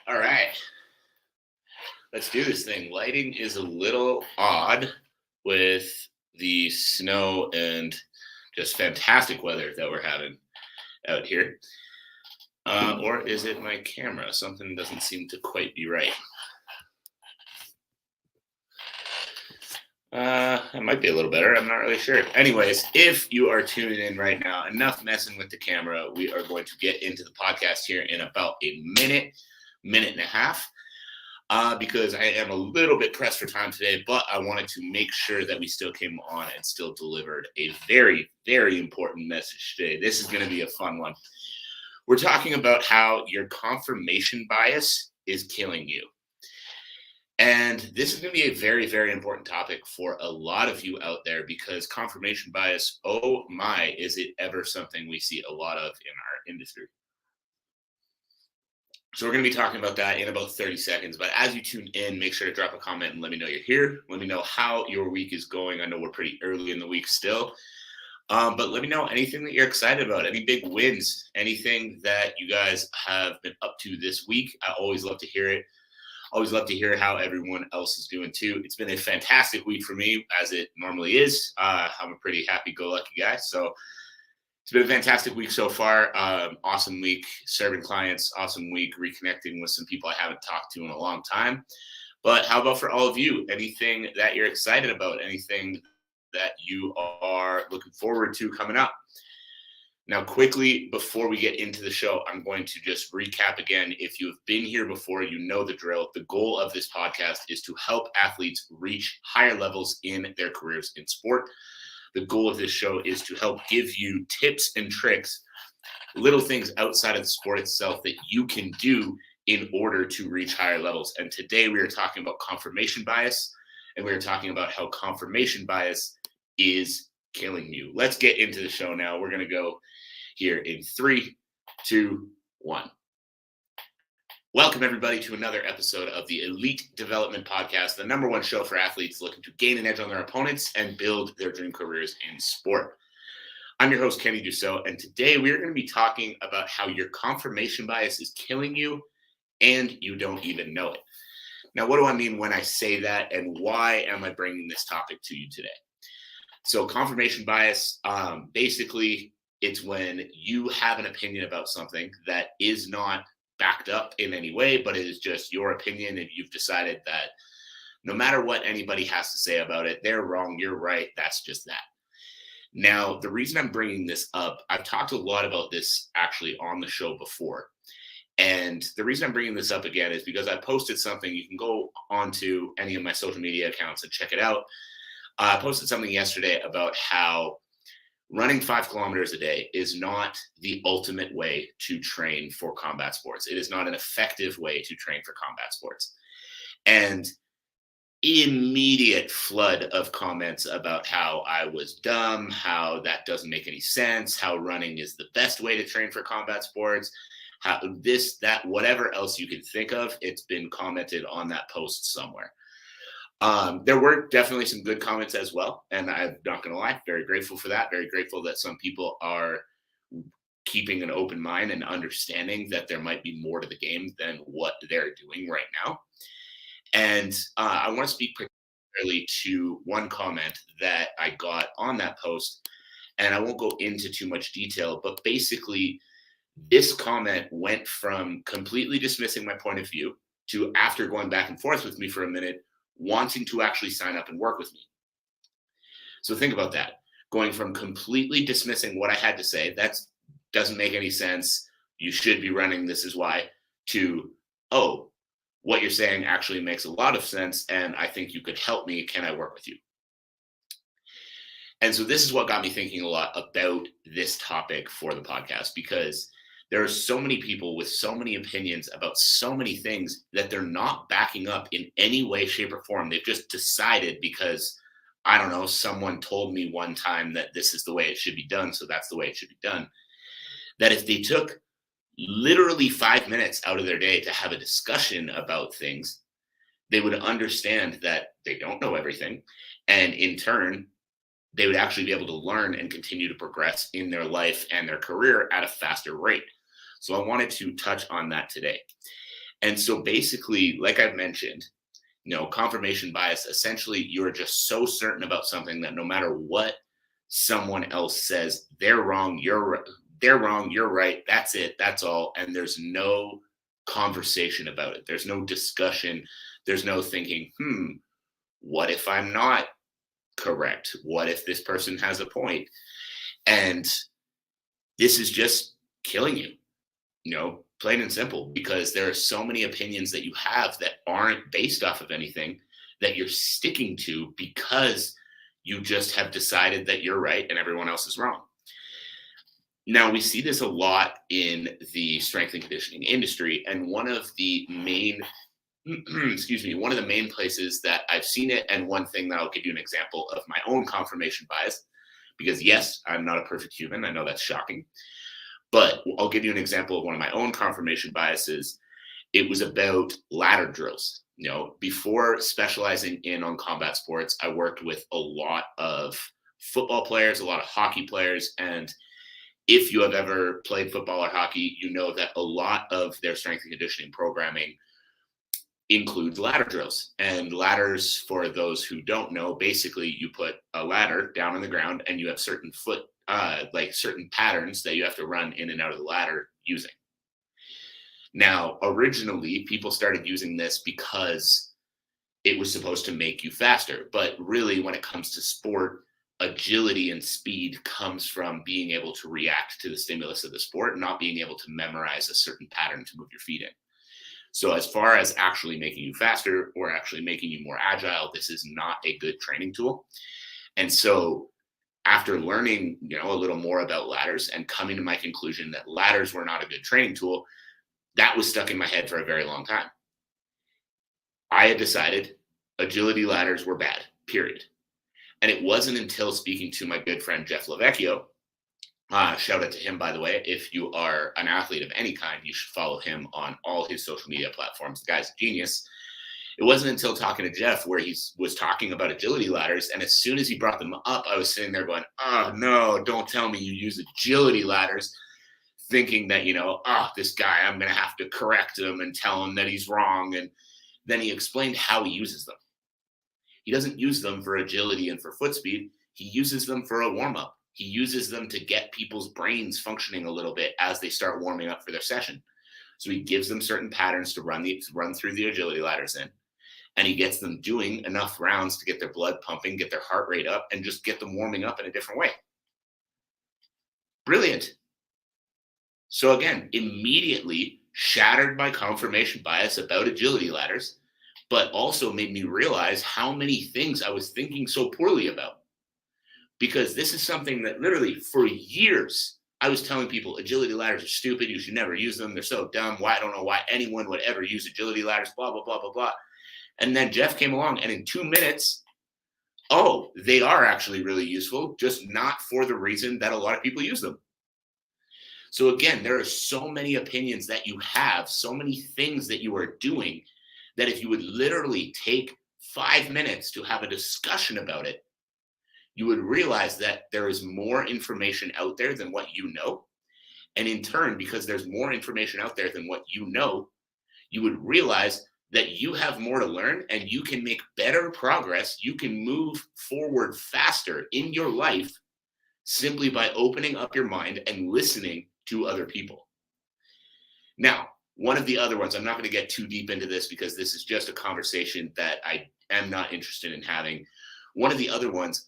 All right, let's do this thing. Lighting is a little odd with the snow and just fantastic weather that we're having out here. Or is it my camera? Something doesn't seem to quite be right. It might be a little better. I'm not really sure. Anyways, if you are tuning in right now, enough messing with the camera. We are going to get into the podcast here in about a minute and a half. Because I am a little bit pressed for time today, but I wanted to make sure that we still came on and still delivered a very, very important message today. This is going to be a fun one. We're talking about how your confirmation bias is killing you. And this is going to be a very, very important topic for a lot of you out there because confirmation bias, oh my, is it ever something we see a lot of in our industry. So we're going to be talking about that in about 30 seconds. But as you tune in, make sure to drop a comment and let me know you're here. Let me know how your week is going. I know we're pretty early in the week still. But let me know anything that you're excited about, any big wins, anything that you guys have been up to this week. I always love to hear it. Always love to hear how everyone else is doing too. It's been a fantastic week for me, as it normally is. I'm a pretty happy-go-lucky guy. So it's been a fantastic week so far. Awesome week serving clients. Awesome week reconnecting with some people I haven't talked to in a long time. But how about for all of you? Anything that you're excited about? Anything that you are looking forward to coming up? Now, quickly, before we get into the show, I'm going to just recap again. If you have been here before, you know the drill. The goal of this podcast is to help athletes reach higher levels in their careers in sport. The goal of this show is to help give you tips and tricks, little things outside of the sport itself that you can do in order to reach higher levels. And today we are talking about confirmation bias, and we are talking about how confirmation bias is killing you. Let's get into the show now. We're going to go here in 3, 2, 1. Welcome, everybody, to another episode of the Elite Development Podcast, the number one show for athletes looking to gain an edge on their opponents and build their dream careers in sport. I'm your host, Kenny Dusseault, and today we are going to be talking about how your confirmation bias is killing you and you don't even know it. Now, what do I mean when I say that, and why am I bringing this topic to you today? So confirmation bias, basically, it's when you have an opinion about something that is not backed up in any way, but it is just your opinion, and you've decided that no matter what anybody has to say about it, they're wrong, you're right, that's just that. Now, the reason I'm bringing this up, I've talked a lot about this actually on the show before, and the reason I'm bringing this up again is because I posted something. You can go onto any of my social media accounts and check it out. I posted something yesterday about how running 5 kilometers a day is not the ultimate way to train for combat sports. It is not an effective way to train for combat sports. And immediate flood of comments about how I was dumb, how that doesn't make any sense, how running is the best way to train for combat sports, how this, that, whatever else you can think of, it's been commented on that post somewhere. There were definitely some good comments as well, and I'm not going to lie, very grateful for that. Very grateful that some people are keeping an open mind and understanding that there might be more to the game than what they're doing right now. And I want to speak particularly to one comment that I got on that post, and I won't go into too much detail, but basically this comment went from completely dismissing my point of view to, after going back and forth with me for a minute, wanting to actually sign up and work with me. So think about that. Going from completely dismissing what I had to say, that doesn't make any sense, you should be running, this is why, to, oh, what you're saying actually makes a lot of sense, and I think you could help me. Can I work with you? And so this is what got me thinking a lot about this topic for the podcast, because there are so many people with so many opinions about so many things that they're not backing up in any way, shape, or form. They've just decided because, I don't know, someone told me one time that this is the way it should be done, so that's the way it should be done. That if they took literally 5 minutes out of their day to have a discussion about things, they would understand that they don't know everything. And in turn, they would actually be able to learn and continue to progress in their life and their career at a faster rate. So I wanted to touch on that today. And so basically, like I've mentioned, confirmation bias, essentially, you're just so certain about something that no matter what someone else says, they're wrong, you're right, that's it, that's all. And there's no conversation about it. There's no discussion. There's no thinking, what if I'm not correct? What if this person has a point? And this is just killing you, plain and simple, because there are so many opinions that you have that aren't based off of anything that you're sticking to because you just have decided that you're right and everyone else is wrong. Now, we see this a lot in the strength and conditioning industry. And one of the main, one of the main places that I've seen it, and one thing that I'll give you an example of my own confirmation bias, because yes, I'm not a perfect human. I know that's shocking. But I'll give you an example of one of my own confirmation biases. It was about ladder drills. Before specializing in on combat sports, I worked with a lot of football players, a lot of hockey players. And if you have ever played football or hockey, you know that a lot of their strength and conditioning programming includes ladder drills. And ladders, for those who don't know, basically you put a ladder down on the ground and you have certain certain patterns that you have to run in and out of the ladder using. Now, originally, people started using this because it was supposed to make you faster. But really, when it comes to sport, agility and speed comes from being able to react to the stimulus of the sport, not being able to memorize a certain pattern to move your feet in. So as far as actually making you faster or actually making you more agile, this is not a good training tool. And so after learning, a little more about ladders and coming to my conclusion that ladders were not a good training tool, that was stuck in my head for a very long time. I had decided agility ladders were bad, period. And it wasn't until speaking to my good friend, Jeff Lavecchio, shout out to him, by the way. If you are an athlete of any kind, you should follow him on all his social media platforms. The guy's a genius. It wasn't until talking to Jeff where he was talking about agility ladders. And as soon as he brought them up, I was sitting there going, oh, no, don't tell me you use agility ladders, thinking that, this guy, I'm going to have to correct him and tell him that he's wrong. And then he explained how he uses them. He doesn't use them for agility and for foot speed. He uses them for a warm-up. He uses them to get people's brains functioning a little bit as they start warming up for their session. So he gives them certain patterns to run through the agility ladders in. And he gets them doing enough rounds to get their blood pumping, get their heart rate up, and just get them warming up in a different way. Brilliant. So again, immediately shattered my confirmation bias about agility ladders, but also made me realize how many things I was thinking so poorly about. Because this is something that literally for years, I was telling people agility ladders are stupid. You should never use them. They're so dumb. I don't know why anyone would ever use agility ladders, blah, blah, blah, blah, blah. And then Jeff came along and in 2 minutes, they are actually really useful, just not for the reason that a lot of people use them. So again, there are so many opinions that you have, so many things that you are doing, that if you would literally take 5 minutes to have a discussion about it, you would realize that there is more information out there than what you know. And in turn, because there's more information out there than what you know, you would realize that you have more to learn and you can make better progress. You can move forward faster in your life simply by opening up your mind and listening to other people. Now, one of the other ones, I'm not going to get too deep into this because this is just a conversation that I am not interested in having. One of the other ones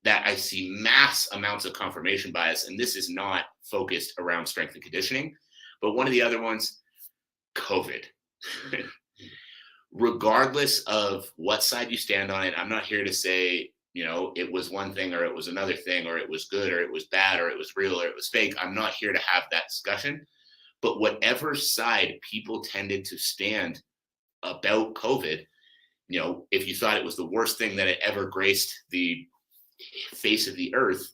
that I see mass amounts of confirmation bias, and this is not focused around strength and conditioning, but one of the other ones, COVID. Regardless of what side you stand on it, I'm not here to say, it was one thing or it was another thing or it was good or it was bad or it was real or it was fake. I'm not here to have that discussion. But whatever side people tended to stand about COVID, if you thought it was the worst thing that had ever graced the face of the earth,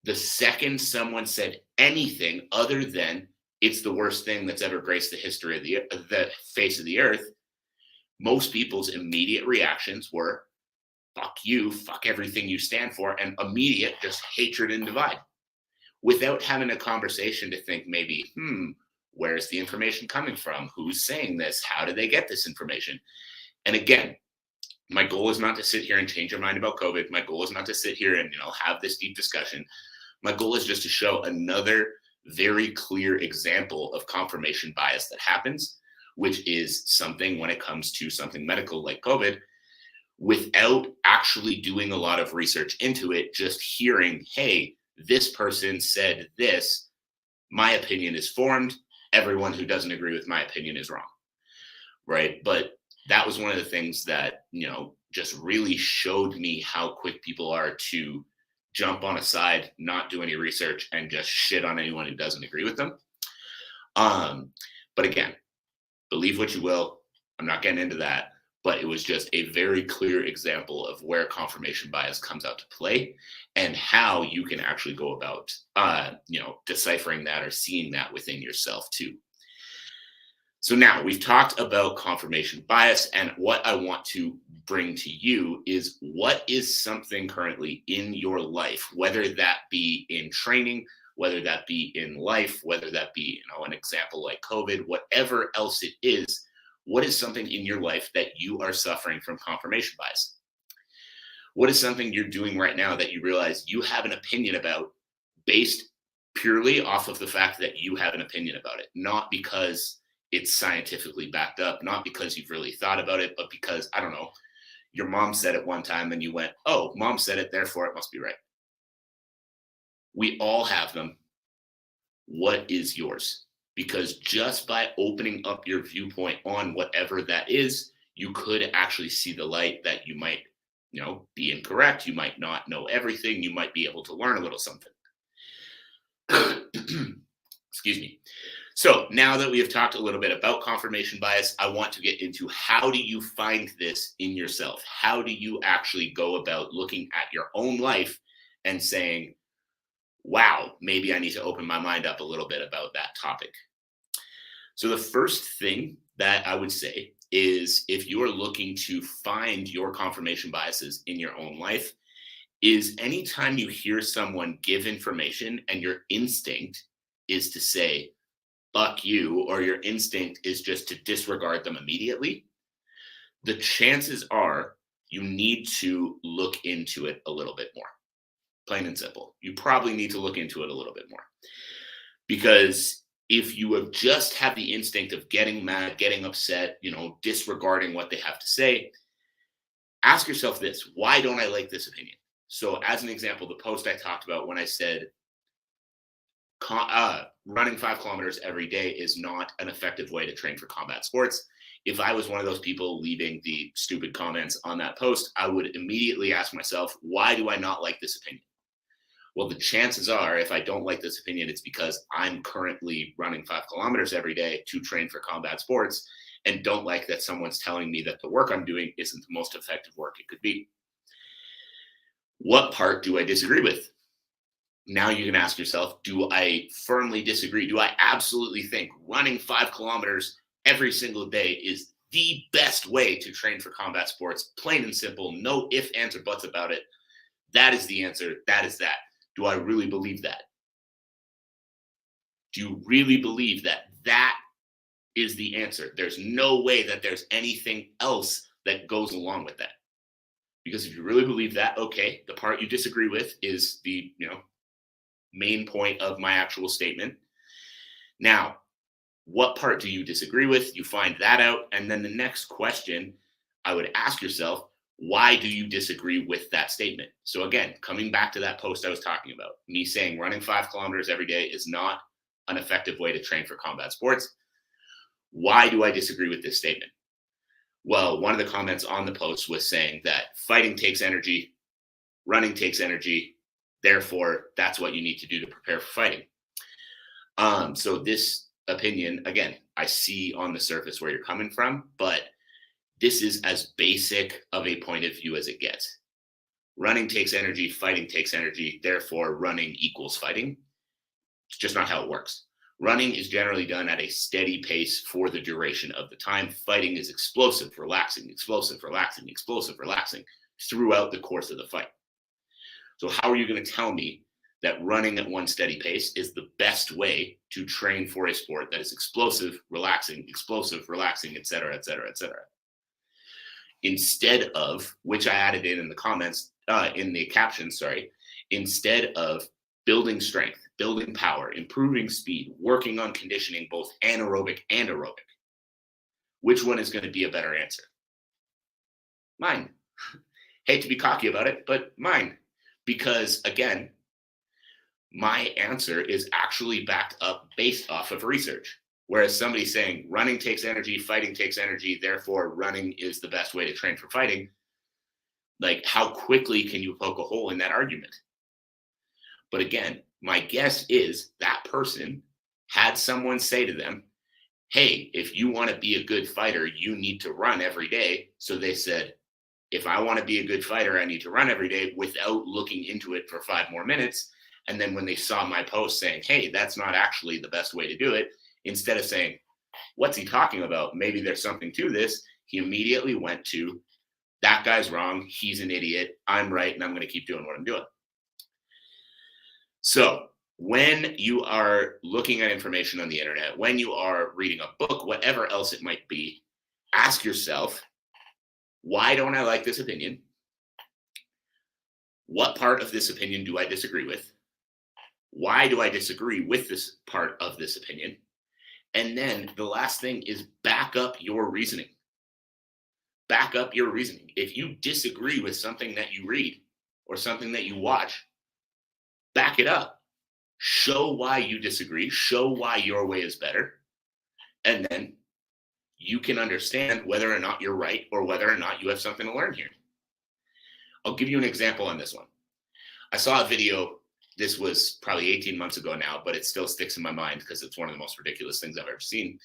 the second someone said anything other than it's the worst thing that's ever graced the history of the face of the earth, most people's immediate reactions were, fuck you, fuck everything you stand for, and immediate just hatred and divide. Without having a conversation to think maybe, Where's the information coming from? Who's saying this? How did they get this information? And again, my goal is not to sit here and change your mind about COVID. My goal is not to sit here and have this deep discussion. My goal is just to show another very clear example of confirmation bias that happens, which is something when it comes to something medical like COVID, without actually doing a lot of research into it, just hearing, hey, this person said this, my opinion is formed. Everyone who doesn't agree with my opinion is wrong, right? But that was one of the things that, just really showed me how quick people are to jump on a side, not do any research, and just shit on anyone who doesn't agree with them. But again, believe what you will. I'm not getting into that, but it was just a very clear example of where confirmation bias comes out to play and how you can actually go about, deciphering that or seeing that within yourself too. So now we've talked about confirmation bias, and what I want to bring to you is what is something currently in your life, whether that be in training, whether that be in life, whether that be, an example like COVID, whatever else it is, what is something in your life that you are suffering from confirmation bias? What is something you're doing right now that you realize you have an opinion about based purely off of the fact that you have an opinion about it, not because it's scientifically backed up, not because you've really thought about it, but because, I don't know, your mom said it one time and you went, oh, mom said it, therefore it must be right. We all have them. What is yours? Because just by opening up your viewpoint on whatever that is, you could actually see the light that you might, be incorrect. You might not know everything. You might be able to learn a little something. Excuse me. So now that we have talked a little bit about confirmation bias, I want to get into how do you find this in yourself? How do you actually go about looking at your own life and saying, wow, maybe I need to open my mind up a little bit about that topic? So the first thing that I would say is, if you are looking to find your confirmation biases in your own life, is anytime you hear someone give information and your instinct is to say, fuck you, or your instinct is just to disregard them immediately, the chances are you need to look into it a little bit more. Plain and simple. You probably need to look into it a little bit more. Because if you have just have the instinct of getting mad, getting upset, disregarding what they have to say, ask yourself this: why don't I like this opinion? So as an example, the post I talked about when I said running 5 kilometers every day is not an effective way to train for combat sports. If I was one of those people leaving the stupid comments on that post, I would immediately ask myself, why do I not like this opinion? Well, the chances are, if I don't like this opinion, it's because I'm currently running 5 kilometers every day to train for combat sports and don't like that someone's telling me that the work I'm doing isn't the most effective work it could be. What part do I disagree with? Now you can ask yourself, do I firmly disagree? Do I absolutely think running 5 kilometers every single day is the best way to train for combat sports? Plain and simple, no ifs, ands, or buts about it. That is the answer. That is that. Do I really believe that? Do you really believe that that is the answer? There's no way that there's anything else that goes along with that. Because if you really believe that, okay, the part you disagree with is the, main point of my actual statement. Now, what part do you disagree with? You find that out. And then the next question I would ask yourself, why do you disagree with that statement? So again, coming back to that post I was talking about, me saying running 5 kilometers every day is not an effective way to train for combat sports. Why do I disagree with this statement? Well, one of the comments on the post was saying that fighting takes energy, running takes energy, therefore, that's what you need to do to prepare for fighting. So this opinion, again, I see on the surface where you're coming from, but this is as basic of a point of view as it gets. Running takes energy, fighting takes energy, therefore running equals fighting. It's just not how it works. Running is generally done at a steady pace for the duration of the time. Fighting is explosive, relaxing, explosive, relaxing, explosive, relaxing throughout the course of the fight. So how are you going to tell me that running at one steady pace is the best way to train for a sport that is explosive, relaxing, et cetera, et cetera, et cetera. Instead of, which I added in the comments, in the caption, sorry, instead of building strength, building power, improving speed, working on conditioning, both anaerobic and aerobic, which one is going to be a better answer? Mine. Hate to be cocky about it, but mine. Because again, my answer is actually backed up based off of research. Whereas somebody saying running takes energy, fighting takes energy, therefore running is the best way to train for fighting. Like, how quickly can you poke a hole in that argument? But again, my guess is that person had someone say to them, hey, if you want to be a good fighter, you need to run every day. So they said, if I want to be a good fighter, I need to run every day, without looking into it for 5 more minutes. And then when they saw my post saying, hey, that's not actually the best way to do it, instead of saying, what's he talking about? Maybe there's something to this. He immediately went to, that guy's wrong. He's an idiot. I'm right. And I'm going to keep doing what I'm doing. So when you are looking at information on the internet, when you are reading a book, whatever else it might be, ask yourself, why don't I like this opinion? What part of this opinion do I disagree with? Why do I disagree with this part of this opinion? And then the last thing is back up your reasoning. Back up your reasoning. If you disagree with something that you read or something that you watch, back it up. Show why you disagree. Show why your way is better. And then you can understand whether or not you're right or whether or not you have something to learn here. I'll give you an example on this one. I saw a video. This was probably 18 months ago now, but it still sticks in my mind because it's one of the most ridiculous things I've ever seen.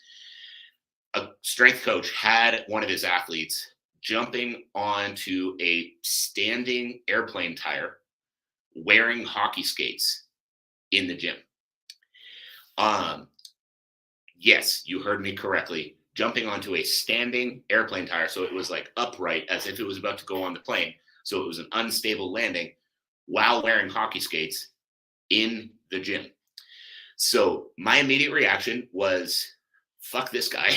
A strength coach had one of his athletes jumping onto a standing airplane tire wearing hockey skates in the gym. Yes, you heard me correctly. Jumping onto a standing airplane tire. So it was like upright as if it was about to go on the plane. So it was an unstable landing while wearing hockey skates in the gym. So my immediate reaction was, fuck this guy.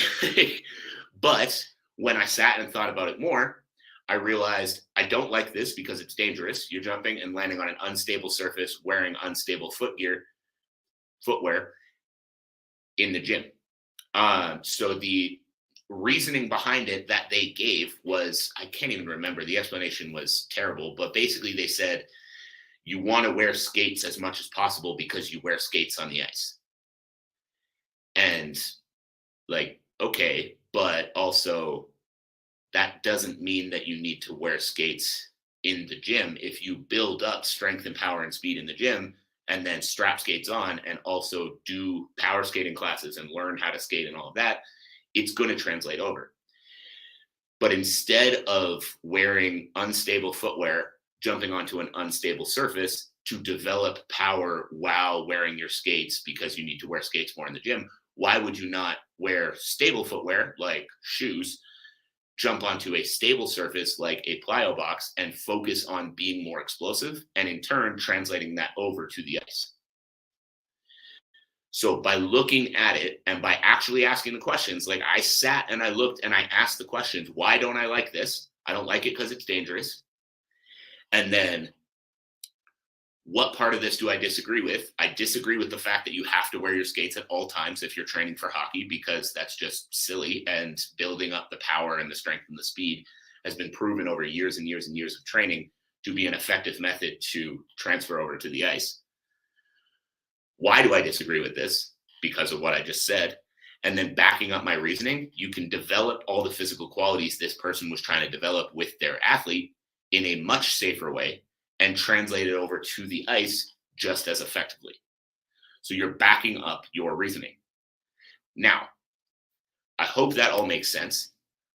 But when I sat and thought about it more, I realized I don't like this because it's dangerous. You're jumping and landing on an unstable surface wearing unstable footwear in the gym. So the reasoning behind it that they gave was, I can't even remember. The explanation was terrible, but basically they said, you want to wear skates as much as possible because you wear skates on the ice. And like, okay, but also that doesn't mean that you need to wear skates in the gym. If you build up strength and power and speed in the gym and then strap skates on and also do power skating classes and learn how to skate and all of that, it's going to translate over. But instead of wearing unstable footwear, jumping onto an unstable surface to develop power while wearing your skates because you need to wear skates more in the gym, why would you not wear stable footwear like shoes, jump onto a stable surface like a plyo box and focus on being more explosive and in turn translating that over to the ice? So by looking at it and by actually asking the questions, like I sat and I looked and I asked the questions, why don't I like this? I don't like it because it's dangerous. And then what part of this do I disagree with? I disagree with the fact that you have to wear your skates at all times if you're training for hockey, because that's just silly. And building up the power and the strength and the speed has been proven over years and years and years of training to be an effective method to transfer over to the ice. Why do I disagree with this? Because of what I just said. And then backing up my reasoning, you can develop all the physical qualities this person was trying to develop with their athlete in a much safer way and translate it over to the ice just as effectively. So you're backing up your reasoning. Now, I hope that all makes sense.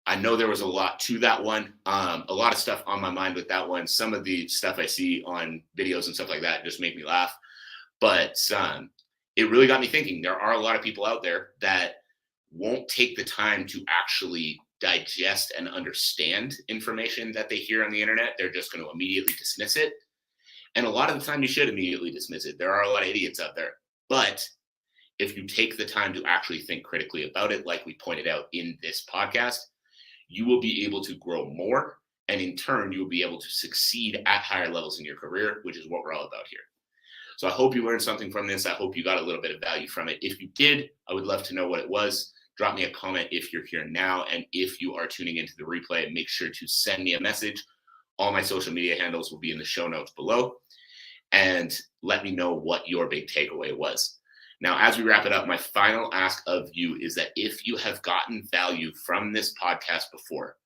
I know there was a lot to that one, a lot of stuff on my mind with that one. Some of the stuff I see on videos and stuff like that just make me laugh. But it really got me thinking. There are a lot of people out there that won't take the time to actually digest and understand information that they hear on the internet. They're just going to immediately dismiss it. And a lot of the time you should immediately dismiss it. There are a lot of idiots out there. But if you take the time to actually think critically about it, like we pointed out in this podcast, you will be able to grow more. And in turn, you will be able to succeed at higher levels in your career, which is what we're all about here. So I hope you learned something from this. I hope you got a little bit of value from it. If you did, I would love to know what it was. Drop me a comment if you're here now. And if you are tuning into the replay, make sure to send me a message. All my social media handles will be in the show notes below. And let me know what your big takeaway was. Now, as we wrap it up, my final ask of you is that if you have gotten value from this podcast before,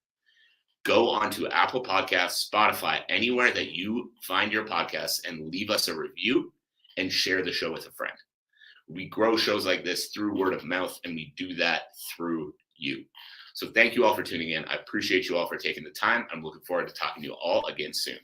go onto Apple Podcasts, Spotify, anywhere that you find your podcasts, and leave us a review and share the show with a friend. We grow shows like this through word of mouth, and we do that through you. So thank you all for tuning in. I appreciate you all for taking the time. I'm looking forward to talking to you all again soon.